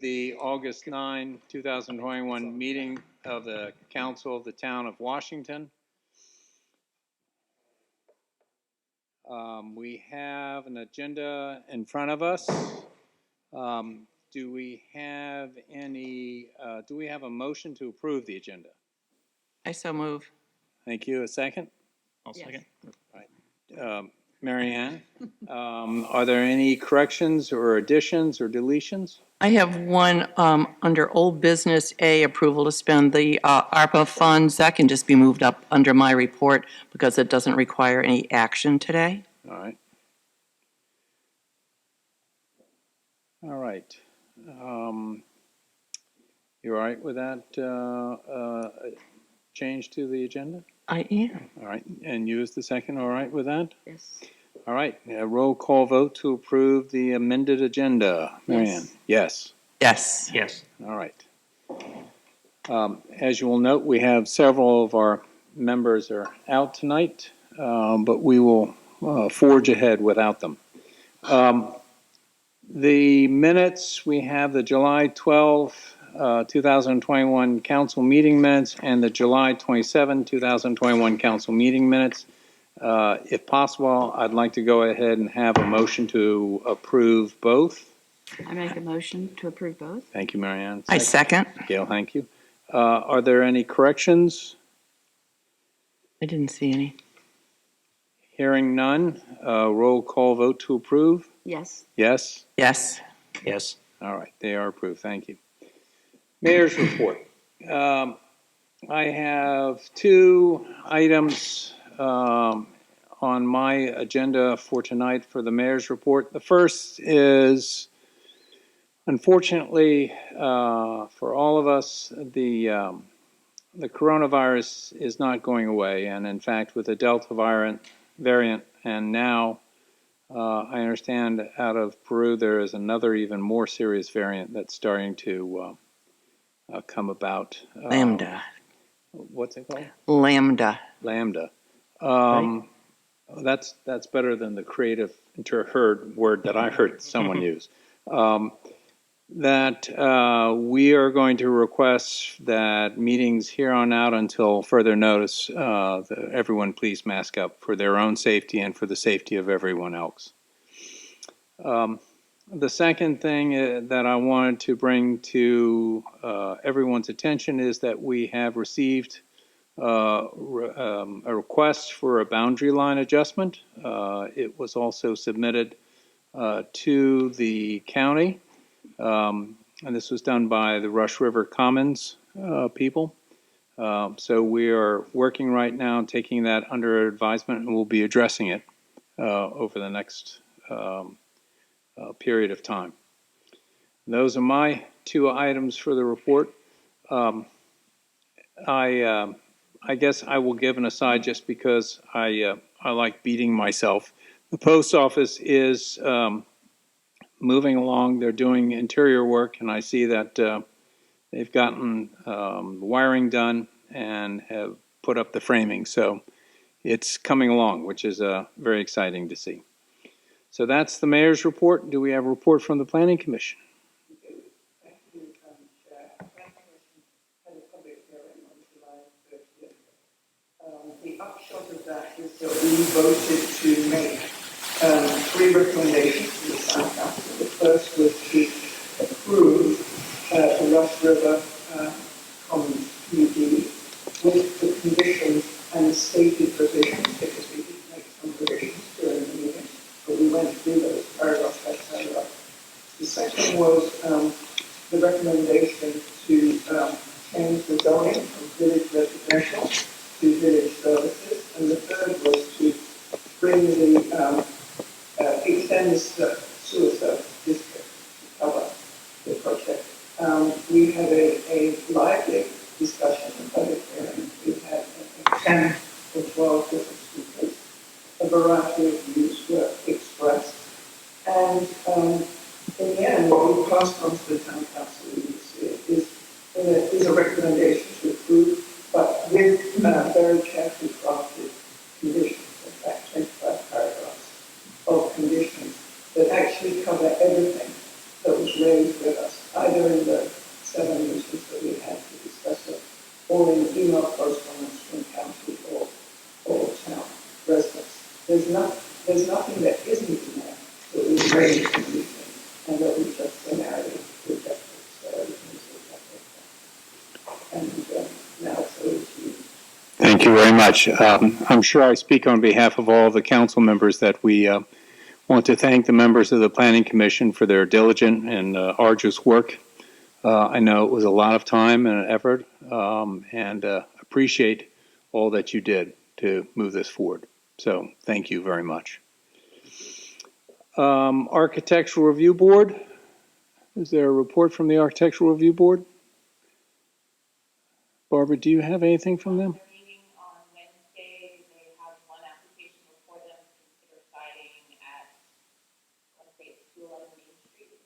The August 9, 2021 meeting of the Council of the Town of Washington. We have an agenda in front of us. Do we have a motion to approve the agenda? I so move. Thank you. A second? I'll second. All right. Mary Ann, are there any corrections or additions or deletions? I have one under old business A, approval to spend the ARPA funds. That can just be moved up under my report because it doesn't require any action today. All right. All right. You all right with that change to the agenda? I am. All right. And you as the second, all right with that? Yes. All right. Roll call vote to approve the amended agenda. Mary Ann? Yes. Yes. Yes. All right. As you will note, we have several of our members are out tonight, but we will forge ahead without them. The minutes, we have the July 12, 2021 council meeting minutes and the July 27, 2021 council meeting minutes. If possible, I'd like to go ahead and have a motion to approve both. I make a motion to approve both. Thank you, Mary Ann. I second. Gail, thank you. Are there any corrections? I didn't see any. Hearing none, roll call vote to approve? Yes. Yes? Yes. Yes. All right, they are approved. Thank you. Mayor's report. I have two items on my agenda for tonight for the mayor's report. The first is, unfortunately, for all of us, the coronavirus is not going away. And in fact, with the Delta variant, and now I understand out of Peru, there is another even more serious variant that's starting to come about. Lambda. What's it called? Lambda. Lambda. Right. That's better than the creative word that I heard someone use. That we are going to request that meetings here on out until further notice, everyone please mask up for their own safety and for the safety of everyone else. The second thing that I wanted to bring to everyone's attention is that we have received a request for a boundary line adjustment. It was also submitted to the county. And this was done by the Rush River Commons people. So we are working right now, taking that under advisement, and we'll be addressing it over the next period of time. Those are my two items for the report. I guess I will give an aside just because I like beating myself. The post office is moving along. They're doing interior work, and I see that they've gotten wiring done and have put up the framing. So it's coming along, which is very exciting to see. So that's the mayor's report. Do we have a report from the Planning Commission? The upshot of that is that we voted to make three recommendations to the Town Council. The first was to approve the Rush River Commons PUD with the conditions and the stated provisions, because we did make some provisions during the meeting, but we went through those paragraph by paragraph. The second was the recommendation to change the zoning from village residential to village services, and the third was to bring the extend the sewer service district to cover the project. We had a lively discussion and public hearing. We had 10 or 12 different speakers. A variety of views were expressed, and in the end, what we passed on to the Town Council is a recommendation to approve, but with very carefully crafted conditions, in fact 25 paragraphs of conditions that actually cover everything that was raised with us, either in Thank you very much. I'm sure I speak on behalf of all of the council members that we want to thank the members of the Planning Commission for their diligent and arduous work. I know it was a lot of time and effort, and appreciate all that you did to move this forward. So thank you very much. Architectural Review Board. Is there a report from the Architectural Review Board? Barbara, do you have anything from them? They're meeting on Wednesday. They have one application before them to consider siding at, let's say it's 211 Main Street,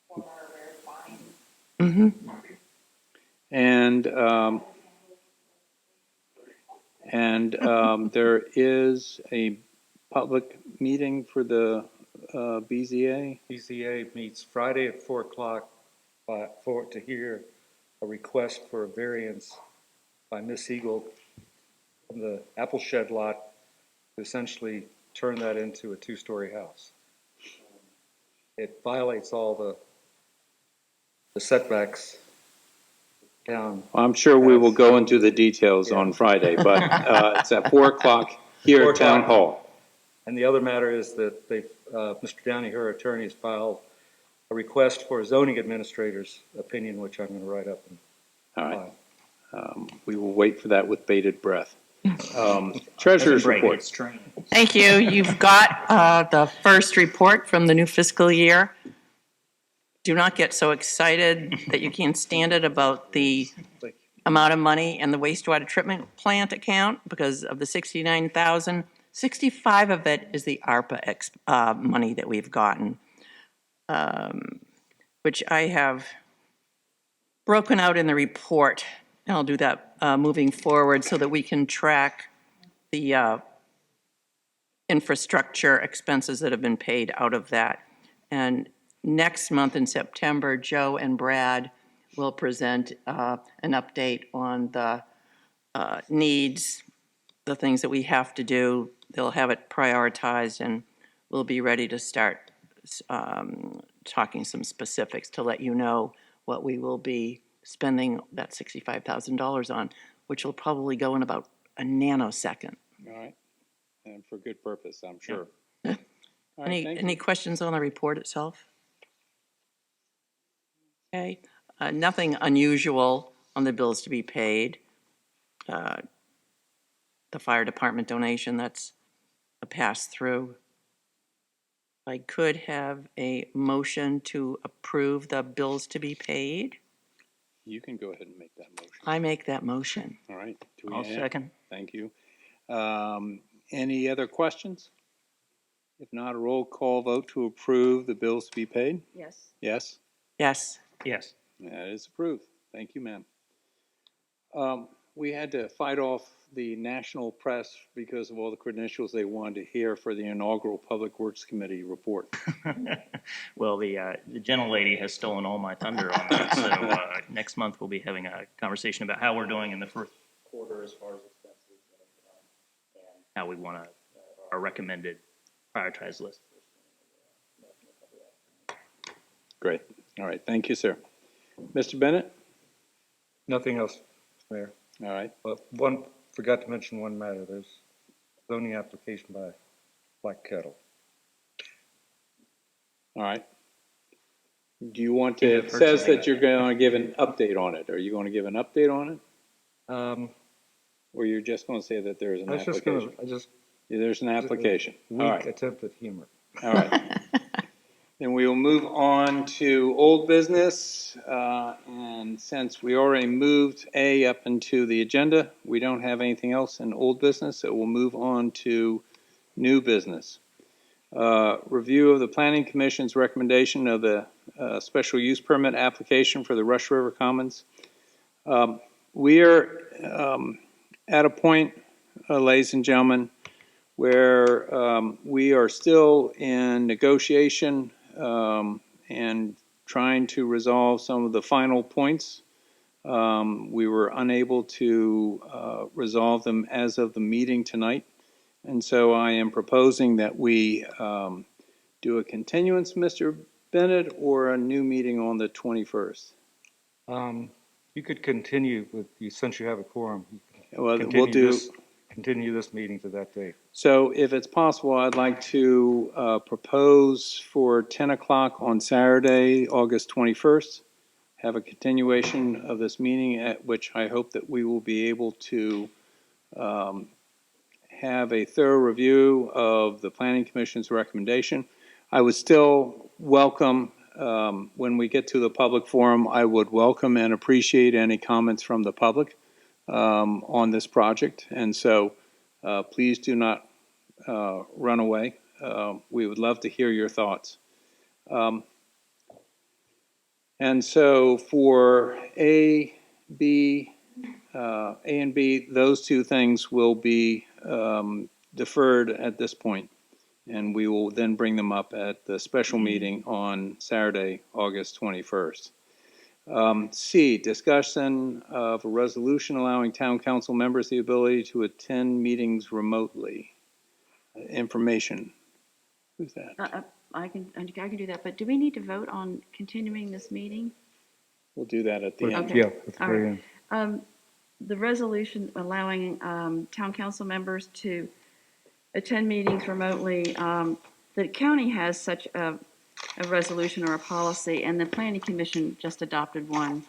former Rare Vine. And there is a public meeting for the BZA. BZA meets Friday at 4 o'clock to hear a request for a variance by Miss Eagle from the apple shed lot to essentially turn that into a two-story house. It violates all the setbacks down. I'm sure we will go into the details on Friday, but it's at 4 o'clock here 4 at Town o'clock. Hall. And the other matter is that Mr. Downey, her attorney, has filed a request for a zoning administrator's opinion, which I'm going to write up. All right. We will wait for that with bated breath. Treasurer's report. Thank you. You've got the first report from the new fiscal year. Do not get so excited that you can't stand it about the amount of money in the wastewater treatment plant account because of the $69,000. 65 of it is the ARPA money that we've gotten, which I have broken out in the report. And I'll do that moving forward so that we can track the infrastructure expenses that have been paid out of that. And next month in September, Joe and Brad will present an update on the needs, the things that we have to do. They'll have it prioritized, and we'll be ready to start talking some specifics to let you know what we will be spending that $65,000 on, which will probably go in about a nanosecond. All right. And for good purpose, I'm sure. All right, Any questions on the report itself? Okay, nothing unusual on the bills to be paid. The fire department donation, that's a pass-through. I could have a motion to approve the bills to be paid. You can go ahead and make that motion. I make that motion. All right. I'll second. Thank you. Any other questions? If not, a roll call vote to approve the bills to be paid? Yes. Yes? Yes. Yes. That is approved. Thank you, ma'am. We had to fight off the national press because of all the credentials they wanted to hear for the inaugural Public Works Committee report. Well, the gentlelady has stolen all my thunder on that. So next month we'll be having a conversation about how we're doing in the first quarter as far as expenses and how we want to our recommended prioritized list. Great. All right. Thank you, sir. Mr. Bennett? Nothing else, Mayor. All right. Forgot to mention one matter. There's zoning application by Black Kettle. All right. Do you want to, it says that you're going to give an update on it. Are you going to give an update on it? Or you're just going to say that there's an application? There's an application. All right. Attempt at humor. All right. Then we will move on to old business. And since we already moved A up into the agenda, we don't have anything else in old business, so we'll move on to new business. Review of the Planning Commission's recommendation of the special use permit application for the Rush River Commons. We are at a point, ladies and gentlemen, where we are still in negotiation and trying to resolve some of the final points. We were unable to resolve them as of the meeting tonight. And so I am proposing that we do a continuance, Mr. Bennett, or a new meeting on the 21st. You could continue since you have a quorum. You can Well, we'll do. Continue this meeting to that date. So if it's possible, I'd like to propose for 10 o'clock on Saturday, August 21st, have a continuation of this meeting at which I hope that we will be able to have a thorough review of the Planning Commission's recommendation. I would still welcome, when we get to the public forum, I would welcome and appreciate any comments from the public on this project. And so please do not run away. We would love to hear your thoughts. And so for A and B, those two things will be deferred at this point, and we will then bring them up at the special meeting on Saturday, August 21st. C, discussion of a resolution allowing town council members the ability to attend meetings remotely. Information. Who's that? I can do that, but do we need to vote on continuing this meeting? We'll do that at the end. Okay. Yeah, at the All very right. end. The resolution allowing town council members to attend meetings remotely, the county has such a resolution or a policy, and the planning commission just adopted one.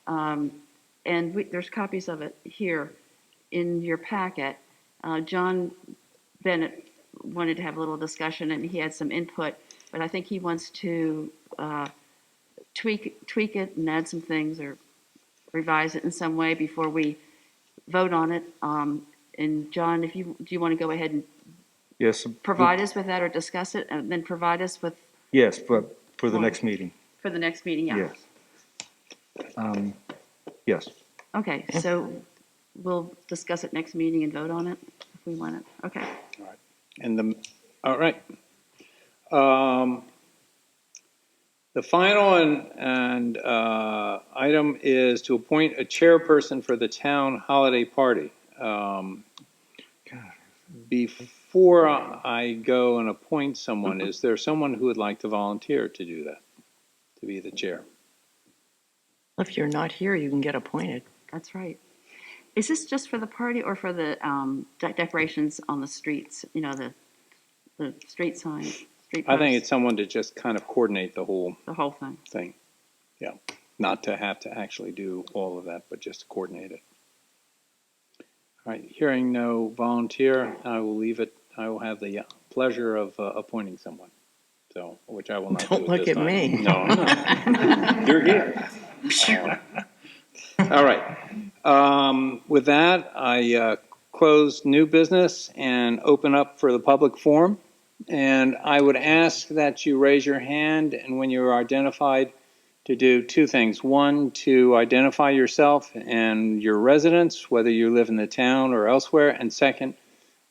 And there's copies of it here in your packet. John Bennett wanted to have a little discussion, and he had some input, but I think he wants to tweak it and add some things or revise it in some way before we vote on it. And John, do you want to go ahead and Yes. provide us with that or discuss it, and then provide us with? Yes, but for the next meeting. For the next meeting, yeah. Yes. Yes. Okay, so we'll discuss it next meeting and vote on it if we want it. Okay. All right. The final item is to appoint a chairperson for the town holiday party. Before I go and appoint someone, is there someone who would like to volunteer to do that, to be the chair? If you're not here, you can get appointed. That's right. Is this just for the party or for the decorations on the streets, the street signs? I think it's someone to just kind of coordinate the whole thing. Yeah, not to have to actually do all of that, but just to coordinate it. All right, hearing no volunteer, I will leave it. I will have the pleasure of appointing someone. So, which I will not do. Don't look at me. No, I'm not. You're here. All right. With that, I close new business and open up for the public forum. And I would ask that you raise your hand, and when you're identified, to do two things. One, to identify yourself and your residence, whether you live in the town or elsewhere. And second,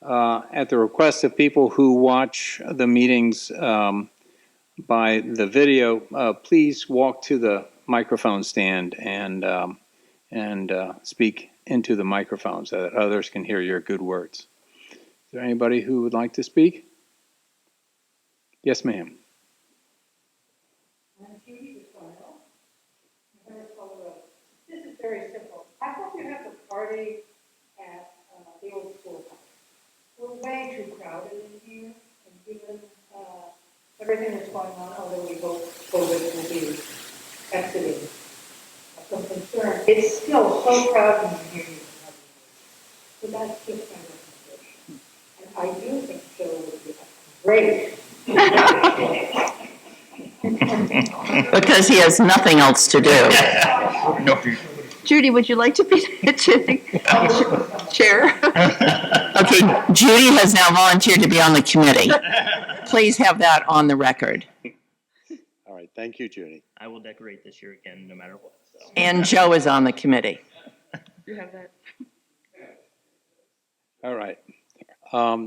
at the request of people who watch the meetings by the video, please walk to the microphone stand and speak into the microphone so that others can hear your good words. Is there anybody who would like to speak? Yes, ma'am. This is very simple. I hope you have the party at the old schoolhouse. We're way too crowded in here, and given everything that's going on, although we hope COVID will be exiting some concern, it's still so crowded in here. So that's just my recommendation. And I do think Joe would be great. Because he has nothing else to do. Judy, would you like to be the chair? Okay, Judy has now volunteered to be on the committee. Please have that on the record. All right, thank you, Judy. I will decorate this year again, no matter what. So. And Joe is on the committee. You have that? All right.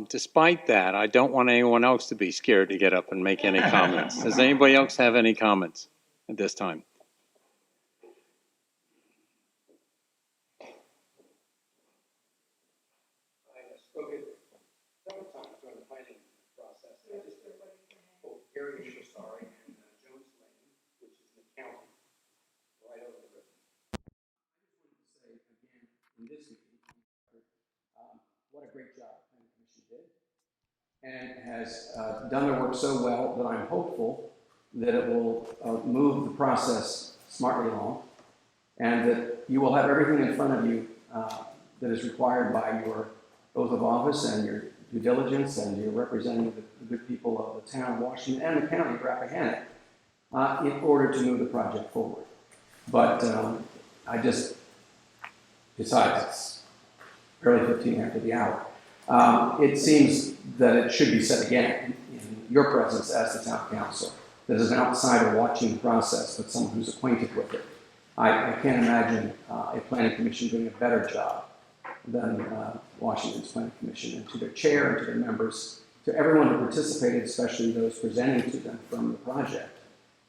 Despite that, I don't want anyone else to be scared to get up and make any comments. Does anybody else have any comments at this time? I have spoken several times during the planning process. I just both Gary and Sorry and Jones Lane, which is in the county, right over the river. I just wanted to say again in this meeting, what a great job the Planning Commission did, and has done their work so well that I'm hopeful that it will move the process smartly along, and that you will have everything in front of you that is required by your oath of office and your due diligence, and you're representing the good people of the town of Washington and the county of Rappahannock in order to move the project forward. But besides, it's barely 15 after the hour. It seems that it should be said again in your presence as the town council, that as an outsider watching the process, but someone who's acquainted with it, I can't imagine a planning commission doing a better job than Washington's planning commission. And to their chair and to their members, to everyone who participated, especially those presenting to them from the project,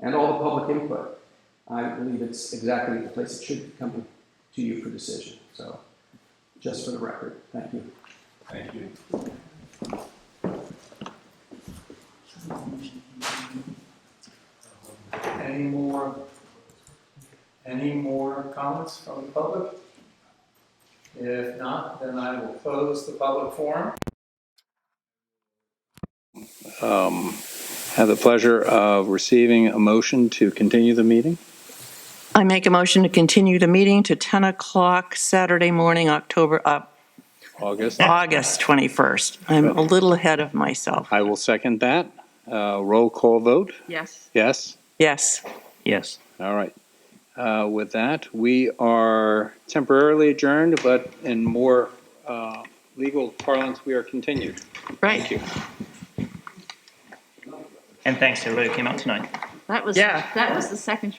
and all the public input, I believe it's exactly the place it should be coming to you for decision. So, just for the record, thank you. Thank you. Any more comments from the public? If not, then I will close the public forum. Have the pleasure of receiving a motion to continue the meeting. I make a motion to continue the meeting to 10 o'clock Saturday morning, August. August 21st. I'm a little ahead of myself. I will second that. Roll call vote. Yes. Yes? Yes. Yes. All right. With that, we are temporarily adjourned, but in more legal parlance, we are continued. Right. Thank you. And thanks to everybody who came out tonight. That was Yeah. the second